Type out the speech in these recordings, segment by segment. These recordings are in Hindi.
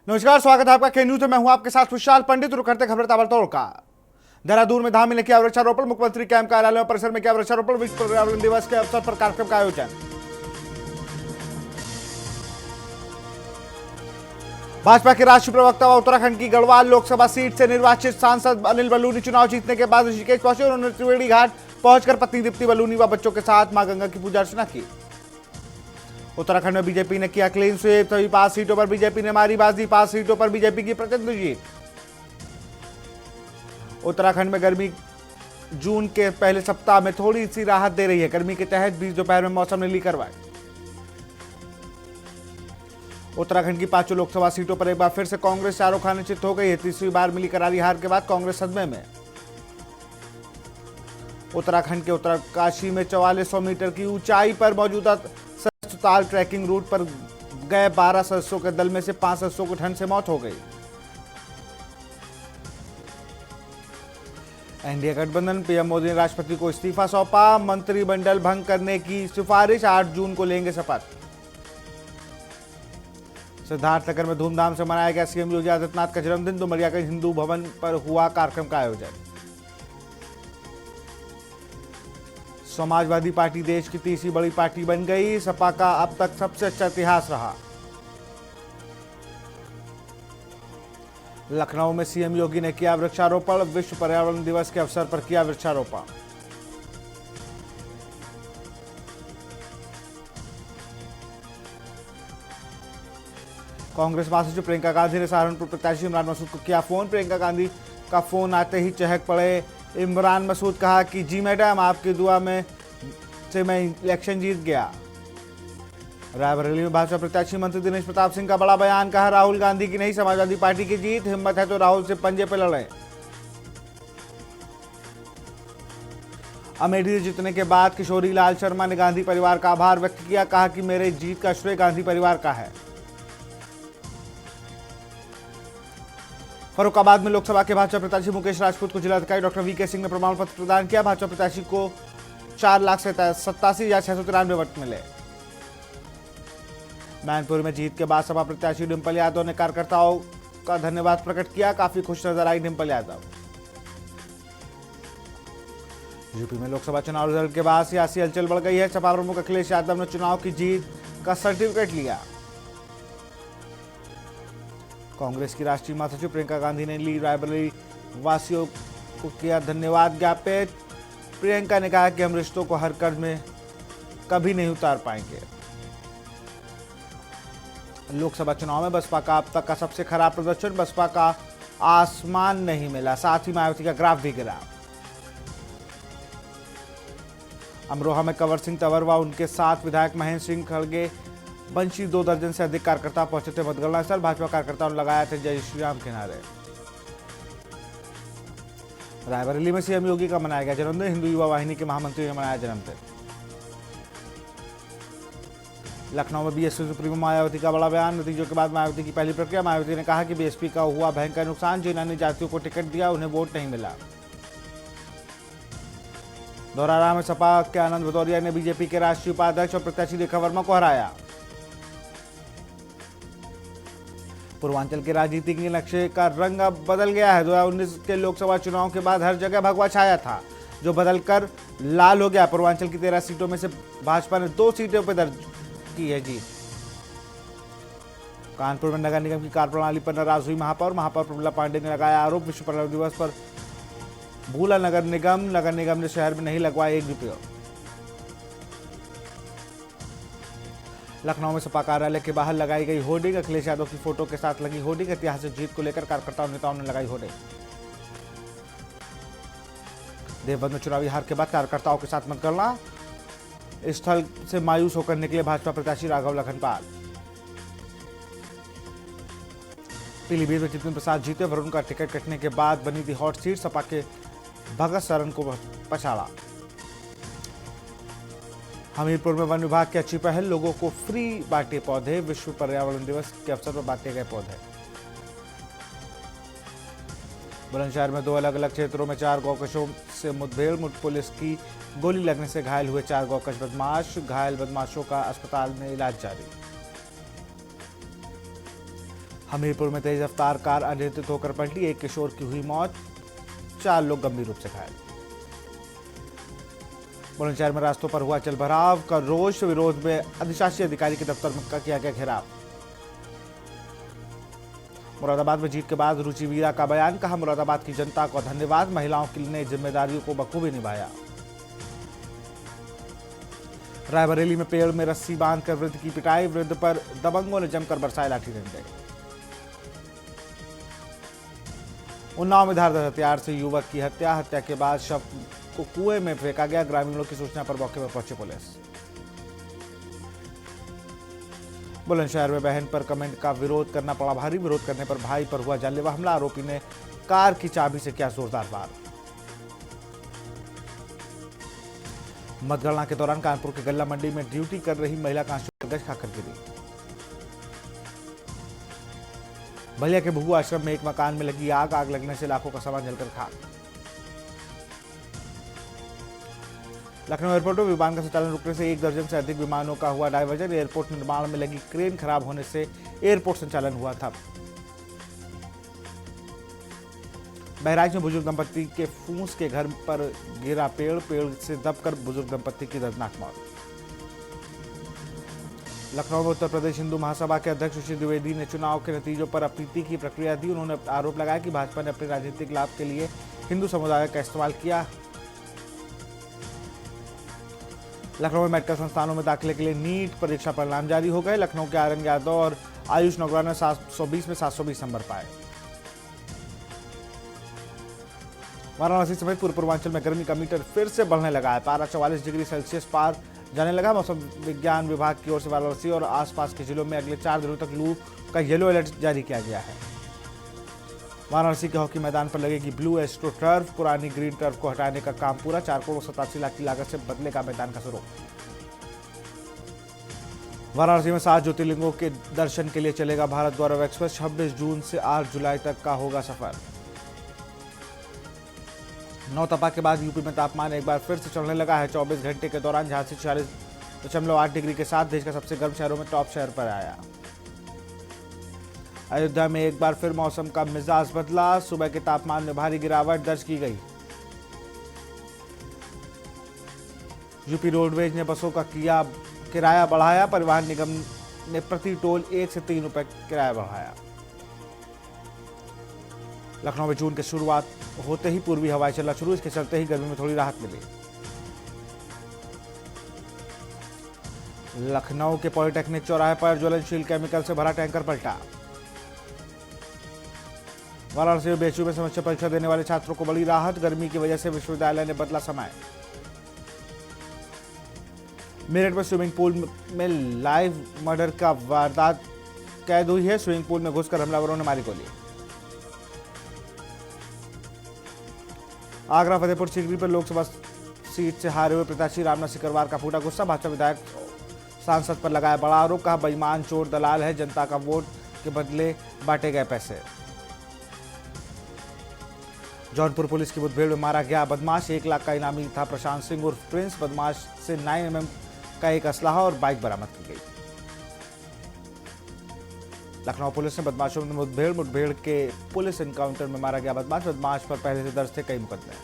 नमस्कार, स्वागत है आपका के न्यूज में। मैं हूं आपके साथ विशाल पंडित। रुक करते खबर ताबड़तोड़ का। देहरादून में धाम में किया वृक्षारोपण। मुख्यमंत्री कैंप कार्यालय परिसर में किया वृक्षारोपण। विश्व पर्यावरण दिवस के अवसर पर कार्यक्रम का आयोजन। भाजपा के राष्ट्रीय प्रवक्ता व उत्तराखंड की गढ़वाल लोकसभा सीट से निर्वाचित सांसद अनिल बलूनी चुनाव जीतने के बाद ऋषिकेश पहुंचे। उन्होंने त्रिवेणी घाट पहुंचकर पत्नी दीप्ति बलूनी व बच्चों के साथ मां गंगा की पूजा अर्चना की। उत्तराखंड में बीजेपी ने किया क्लीन स्वीप। सभी 5 सीटों पर बीजेपी ने मारी बाजी। 5 सीटों पर बीजेपी की प्रचंड जीत। उत्तराखंड में गर्मी जून के पहले सप्ताह में थोड़ी सी राहत दे रही है। गर्मी के तहत बीच दोपहर में मौसम ने ली करवाई। उत्तराखंड की 5 लोकसभा सीटों पर एक बार फिर से कांग्रेस चारों खाने चित हो गई है। तीसरी बार मिली करारी हार के बाद कांग्रेस सदमे में। उत्तराखंड के उत्तरकाशी में 4400 मीटर की ऊंचाई पर मौजूदा ताल ट्रैकिंग रूट पर गए 12 सदस्यों के दल में से 5 सदस्यों को ठंड से मौत हो गई। एनडीए गठबंधन पीएम मोदी ने राष्ट्रपति को इस्तीफा सौंपा। मंत्रिमंडल भंग करने की सिफारिश। 8 जून को लेंगे शपथ। सिद्धार्थनगर में धूमधाम से मनाया गया सीएम योगी आदित्यनाथ का जन्मदिन। डुमरिया के हिंदू भवन पर हुआ कार्यक्रम का आयोजन। समाजवादी पार्टी देश की तीसरी बड़ी पार्टी बन गई। सपा का अब तक सबसे अच्छा इतिहास रहा। लखनऊ में सीएम योगी ने किया वृक्षारोपण। विश्व पर्यावरण दिवस के अवसर पर किया वृक्षारोपण। कांग्रेस महासचिव प्रियंका गांधी ने सहारनपुर प्रत्याशी इमरान मसूद को किया फोन। प्रियंका गांधी का फोन आते ही चहक पड़े इमरान मसूद। कहा कि जी मैडम, आपकी दुआ में से मैं इलेक्शन जीत गया। रायबरेली में भाजपा प्रत्याशी मंत्री दिनेश प्रताप सिंह का बड़ा बयान। कहा राहुल गांधी की नहीं, समाजवादी पार्टी की जीत। हिम्मत है तो राहुल से पंजे पे लड़े। अमेठी से जीतने के बाद किशोरी लाल शर्मा ने गांधी परिवार का आभार व्यक्त किया। कहा कि मेरे जीत का श्रेय गांधी परिवार का है। फर्रुखाबाद में लोकसभा के भाजपा प्रत्याशी मुकेश राजपूत को जिलाधिकारी डॉक्टर वीके सिंह ने प्रमाण पत्र प्रदान किया। भाजपा प्रत्याशी को 4,87,693 वोट मिले। मैनपुर में जीत के बाद सपा प्रत्याशी डिंपल यादव ने कार्यकर्ताओं का धन्यवाद प्रकट किया। काफी खुश नजर आई डिंपल यादव। यूपी में लोकसभा चुनाव रिजल्ट के बाद सियासी हलचल बढ़ गई है। सपा प्रमुख अखिलेश यादव ने चुनाव की जीत का सर्टिफिकेट लिया। कांग्रेस की राष्ट्रीय महासचिव प्रियंका गांधी ने ली रायबरेली वासियों को किया धन्यवाद ज्ञापित। प्रियंका ने कहा कि हम रिश्तों को हर कर्ज में कभी नहीं उतार पाएंगे। लोकसभा चुनाव में बसपा का अब तक का सबसे खराब प्रदर्शन। बसपा का आसमान नहीं मिला। साथ ही मायावती का ग्राफ भी गिरा। अमरोहा में कंवर सिंह तंवर व उनके साथ विधायक महेंद्र सिंह खड़गे बंशी 2 दर्जन से अधिक कार्यकर्ता पहुंचे थे मतगणना स्थल। भाजपा कार्यकर्ताओं ने लगाया थे जय श्री राम के नारे। रायबरेली में सीएम योगी का मनाया गया जन्मदिन। हिंदू युवा वाहिनी के महामंत्री ने मनाया जन्मदिन। लखनऊ में बीएसपी सुप्रीमो मायावती का बड़ा बयान। नतीजों के बाद मायावती की पहली प्रतिक्रिया। मायावती ने कहा कि बीएसपी का हुआ भयंकर नुकसान। जिन अन्य जातियों को टिकट दिया उन्हें वोट नहीं मिला। धौरारा में सपा के आनंद भदौरिया ने बीजेपी के राष्ट्रीय उपाध्यक्ष और प्रत्याशी रेखा वर्मा को हराया। पूर्वांचल के राजनीति के नक्शे का रंग अब बदल गया है। 2019 के लोकसभा चुनाव के बाद हर जगह भगवा छाया था, जो बदलकर लाल हो गया। पूर्वांचल की 13 सीटों में से भाजपा ने 2 सीटों पर दर्ज की है जीत। कानपुर में नगर निगम की कार्यप्रणाली पर नाराज हुई महापौर प्रमिला पांडे ने लगाया आरोप। विश्व पर्यावरण दिवस पर भूला नगर निगम ने शहर में नहीं लगवाया 1 रुपया। लखनऊ में सपा कार्यालय के बाहर लगाई गई होर्डिंग। अखिलेश यादव की फोटो के साथ लगी होर्डिंग। ऐतिहासिक जीत को लेकर कार्यकर्ताओं नेताओं ने लगाई होर्डिंग। देवबंद में चुनावी हार के बाद कार्यकर्ताओं के साथ मतगणना स्थल से मायूस होकर निकले भाजपा प्रत्याशी राघव लखनपाल। पीलीभीत में जितिन प्रसाद जीते। वरुण का टिकट कटने के बाद बनी थी हॉट सीट। सपा के भगत सरन को पछाड़ा। हमीरपुर में वन विभाग की अच्छी पहल। लोगों को फ्री बांटे पौधे। विश्व पर्यावरण दिवस के अवसर पर बांटे गए पौधे। बुलंदशहर में 2 अलग अलग क्षेत्रों में 4 गौकशों से मुठभेड़। पुलिस की गोली लगने से घायल हुए 4 गौकश बदमाश। घायल बदमाशों का अस्पताल में इलाज जारी। हमीरपुर में तेज रफ्तार कार अनियंत्रित होकर पलटी, एक किशोर की हुई मौत, 4 लोग गंभीर रूप से घायल। बुलंदशहर में रास्तों पर हुआ जल भराव का रोष विरोध में अधिशासी अधिकारी के दफ्तर में किया गया घेराव। मुरादाबाद में जीत के बाद रुचि वीरा का बयान, कहा मुरादाबाद की जनता को धन्यवाद, महिलाओं की ने जिम्मेदारियों को बखूबी निभाया। रायबरेली में पेड़ में रस्सी बांधकर वृद्ध की पिटाई, वृद्ध पर दबंगों ने जमकर बरसाए लाठी डंडे। उन्नाव में धारदार हथियार से युवक की हत्या, हत्या के बाद शव को कुएं में फेंका गया, ग्रामीणों की सूचना पर मौके पर पहुंची पुलिस। बुलंदशहर में बहन पर कमेंट का विरोध करना पड़ा भारी, विरोध करने पर भाई पर हुआ जानलेवा हमला, आरोपी ने कार की चाबी से किया जोरदार वार। मतगणना के दौरान कानपुर के गल्ला मंडी में ड्यूटी कर रही महिला कांस्टेबल गश खाकर गिरी। बलिया के भुगु आश्रम में एक मकान में लगी आग, आग लगने से लाखों का सामान जलकर खाक। लखनऊ एयरपोर्ट में विमान का संचालन रुकने से 1 दर्जन से अधिक विमानों का हुआ डायवर्जन, एयरपोर्ट निर्माण में लगी क्रेन खराब होने से एयरपोर्ट संचालन हुआ था। बहराइच में बुजुर्ग दंपत्ति के फूस के घर पर गिरा पेड़, पेड़ से दबकर बुजुर्ग दंपत्ति की दर्दनाक मौत। लखनऊ में उत्तर प्रदेश हिंदू महासभा के अध्यक्ष सुशील द्विवेदी ने चुनाव के नतीजों पर अपनी तीखी प्रतिक्रिया दी। उन्होंने आरोप लगाया कि भाजपा ने अपने राजनीतिक लाभ के लिए हिंदू समुदाय का इस्तेमाल किया। लखनऊ में मेडिकल संस्थानों में दाखिले के लिए नीट परीक्षा परिणाम जारी हो गए। लखनऊ के आरंग यादव और आयुष नगरा ने 720 में 720 नंबर पाए। वाराणसी समेत पूर्व पूर्वांचल में गर्मी का मीटर फिर से बढ़ने लगा है, पारा 44 डिग्री सेल्सियस पार जाने लगा। मौसम विज्ञान विभाग की ओर से वाराणसी और आसपास के जिलों में अगले 4 दिनों तक लू का येलो अलर्ट जारी किया गया है। वाराणसी के हॉकी मैदान पर लगेगी ब्लू एस्ट्रो टर्फ, पुरानी ग्रीन टर्फ को हटाने का काम पूरा, 4 करोड़ 87 लाख की लागत से बदलेगा मैदान का स्वरूप। वाराणसी में 7 ज्योतिर्लिंगों के दर्शन के लिए चलेगा भारत गौरव एक्सप्रेस, 26 जून से 8 जुलाई तक का होगा सफर। नौतपा के बाद यूपी में तापमान एक बार फिर से चढ़ने लगा है। 24 घंटे के दौरान झांसी 40.8 डिग्री के साथ देश का सबसे गर्म शहरों में टॉप शहर पर आया। अयोध्या में एक बार फिर मौसम का मिजाज बदला, सुबह के तापमान में भारी गिरावट दर्ज की गई। यूपी रोडवेज ने बसों का किया किराया बढ़ाया, परिवहन निगम ने प्रति टोल 1 से 3 रुपए किराया बढ़ाया। लखनऊ में जून की शुरुआत होते ही पूर्वी हवाएं चलना शुरू, इसके चलते ही गर्मी में थोड़ी राहत मिली। लखनऊ के पॉलिटेक्निक चौराहे पर ज्वलनशील केमिकल से भरा टैंकर पलटा। वाराणसी में बीएचयू में सेमेस्टर परीक्षा देने वाले छात्रों को बड़ी राहत, गर्मी की वजह से विश्वविद्यालय ने बदला समय। मेरठ में स्विमिंग पूल में लाइव मर्डर का वारदात कैद हुई है, स्विमिंग पूल में घुसकर हमलावरों ने मारी गोली। आगरा फतेहपुर सीकरी पर लोकसभा सीट से हारे हुए प्रत्याशी रामनाथ सिकरवार का फूटा गुस्सा, भाजपा विधायक सांसद पर लगाया बड़ा आरोप, कहा बेईमान चोर दलाल है, जनता का वोट के बदले बांटे गए पैसे। जौनपुर पुलिस की मुठभेड़ में मारा गया बदमाश, 1 लाख का इनामी था प्रशांत सिंह उर्फ प्रिंस, बदमाश से 9mm का एक असलाहा और बाइक बरामद की गई। लखनऊ पुलिस ने बदमाशों में मुठभेड़ के पुलिस एनकाउंटर में मारा गया बदमाश पर पहले से दर्ज थे कई मुकदमे।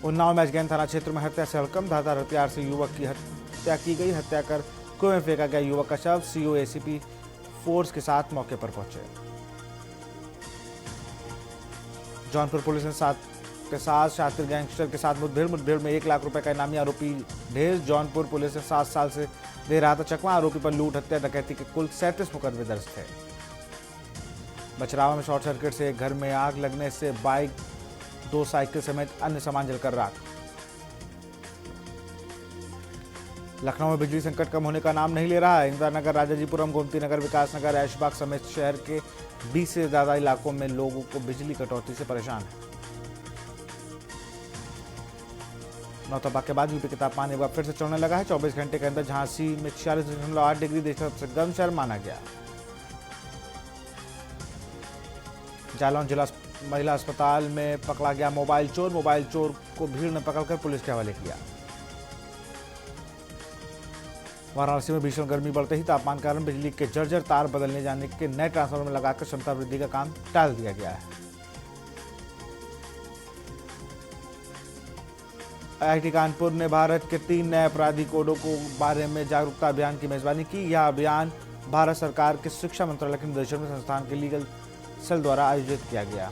उन्नाव में अजगैन थाना क्षेत्र में हत्या से हड़कंप, धारदार हथियार से युवक की हत्या की गई, हत्या कर कुएं में फेंका गया युवक का शव, सीओ एसीपी फोर्स के साथ मौके पर पहुंचे। जौनपुर पुलिस ने के साथ शातिर गैंगस्टर के साथ मुठभेड़ में 1 लाख रुपए का इनामी आरोपी ढेर। जौनपुर पुलिस ने 7 साल से दे रहा था चकमा, आरोपी पर लूट हत्या डकैती के कुल 37 मुकदमे दर्ज थे। बचरावा में शॉर्ट सर्किट से एक घर में आग लगने से बाइक, 2 साइकिल समेत अन्य सामान जलकर राख। लखनऊ में बिजली संकट कम होने का नाम नहीं ले रहा है। इंदिरा नगर, राजाजीपुरम, गोमती नगर, विकास नगर, ऐशबाग समेत शहर के 20 से ज्यादा इलाकों में लोगों को बिजली कटौती से परेशान है। नौतपा के बाद यूपी के तापमान एक बार फिर से चढ़ने लगा है। 24 घंटे के अंदर झांसी में 46.8 डिग्री देश का सबसे गर्म शहर माना गया। जालौन जिला महिला अस्पताल में पकड़ा गया मोबाइल चोर को भीड़ ने पकड़कर पुलिस के हवाले किया। वाराणसी में भीषण गर्मी बढ़ते ही तापमान के कारण बिजली के जर्जर तार बदलने जाने के नए ट्रांसफार्मर में लगाकर क्षमता वृद्धि का काम टाल दिया गया है। IIT कानपुर ने भारत के 3 नए अपराधी कोडों को बारे में जागरूकता अभियान की मेजबानी की। यह अभियान भारत सरकार के शिक्षा मंत्रालय के निर्देशन में संस्थान के लीगल सेल द्वारा आयोजित किया गया।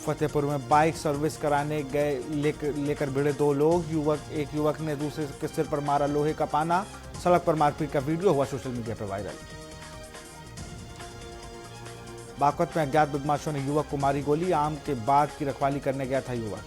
फतेहपुर में बाइक सर्विस कराने गए लेकर भिड़े 2 लोग। एक युवक ने दूसरे के सिर पर मारा लोहे का पाना। सड़क पर मारपीट का वीडियो हुआ सोशल मीडिया पर वायरल। बागपत में अज्ञात बदमाशों ने युवक को मारी गोली। आम के बाग की रखवाली करने गया था युवक।